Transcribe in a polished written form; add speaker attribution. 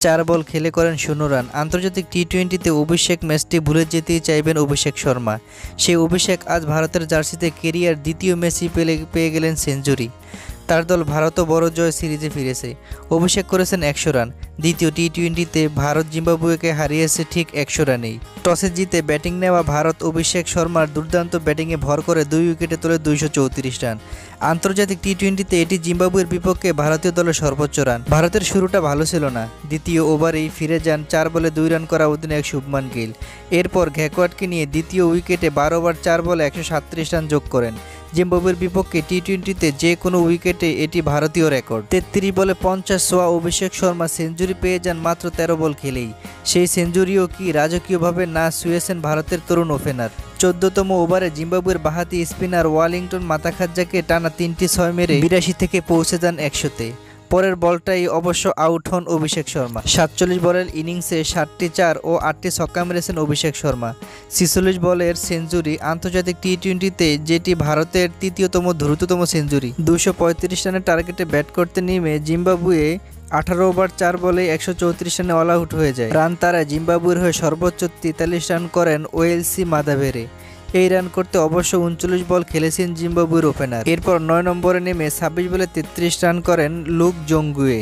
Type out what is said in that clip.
Speaker 1: 4 বল খেলে করেন 0 রান। আন্তর্জাতিক টি-20তে অভিষেক ম্যাচটি ভুলে যেতেই চাইবেন অভিষেক শর্মা। সেই অভিষেক আজ ভারতের জার্সিতে কেরিয়ার দ্বিতীয় ম্যাচই পেয়ে গেলেন সেঞ্চুরি। তার দল ভারতও বড় জয় সিরিজে ফিরেছে। অভিষেক করেছেন 100 রান। দ্বিতীয় টি-20তে ভারত জিম্বাবুয়েকে হারিয়েছে ঠিক 100 রানেই। টসে জিতে ব্যাটিং নেওয়া ভারত অভিষেক শর্মার দুর্দান্ত ব্যাটিংয়ে ভর করে 2 উইকেটে তোলে 234 রান। আন্তর্জাতিক টি-20তে এটি জিম্বাবুয়ের বিপক্ষে ভারতীয় দলের সর্বোচ্চ রান। ভারতের শুরুটা ভালো ছিল না। দ্বিতীয় ওভারেই ফিরে যান 4 বলে 2 রান করা অধিনায়ক শুভমান গিল। এরপর ঘ্যাকওয়ার্ডকে নিয়ে দ্বিতীয় উইকেটে 12 ওভার 4 বলে 137 রান যোগ করেন। জিম্বাবুয়ের বিপক্ষে টি-20তে যে কোনো উইকেটে এটি ভারতীয় রেকর্ড। 33 বলে 50 ছোঁয়া অভিষেক শর্মা সেঞ্চুরি পেয়ে যান মাত্র 13 বল খেলেই। সেই সেঞ্চুরিও কি রাজকীয়ভাবে না ছুঁয়েছেন ভারতের তরুণ ওপেনার। 14তম ওভারে জিম্বাবুয়ের বাঁহাতি স্পিনার ওয়েলিংটন মাথাখাজ্জাকে টানা 3টি 6 মেরে 82 থেকে পৌঁছে যান 100-তে। পরের বলটাই অবশ্য আউট হন অভিষেক শর্মা। 47 বলের ইনিংসে 7টি 4 ও 8টি ছক্কা মেরেছেন অভিষেক শর্মা। 46 বলের সেঞ্চুরি আন্তর্জাতিক টি-20তে যেটি ভারতের তৃতীয়তম দ্রুততম সেঞ্চুরি। 235 রানের টার্গেটে ব্যাট করতে নেমে জিম্বাবুয়ে 18 ওভার 4 বলে 134 রানে অল আউট হয়ে যায়। রান তারায় জিম্বাবুয়ের হয়ে সর্বোচ্চ 43 রান করেন ওয়েলসি মাদাভেরে। এই রান করতে অবশ্য 39 বল খেলেছেন জিম্বাবুয়ের ওপেনার। এরপর 9 নম্বরে নেমে 26 বলে 33 রান করেন লুক জঙ্গুয়ে।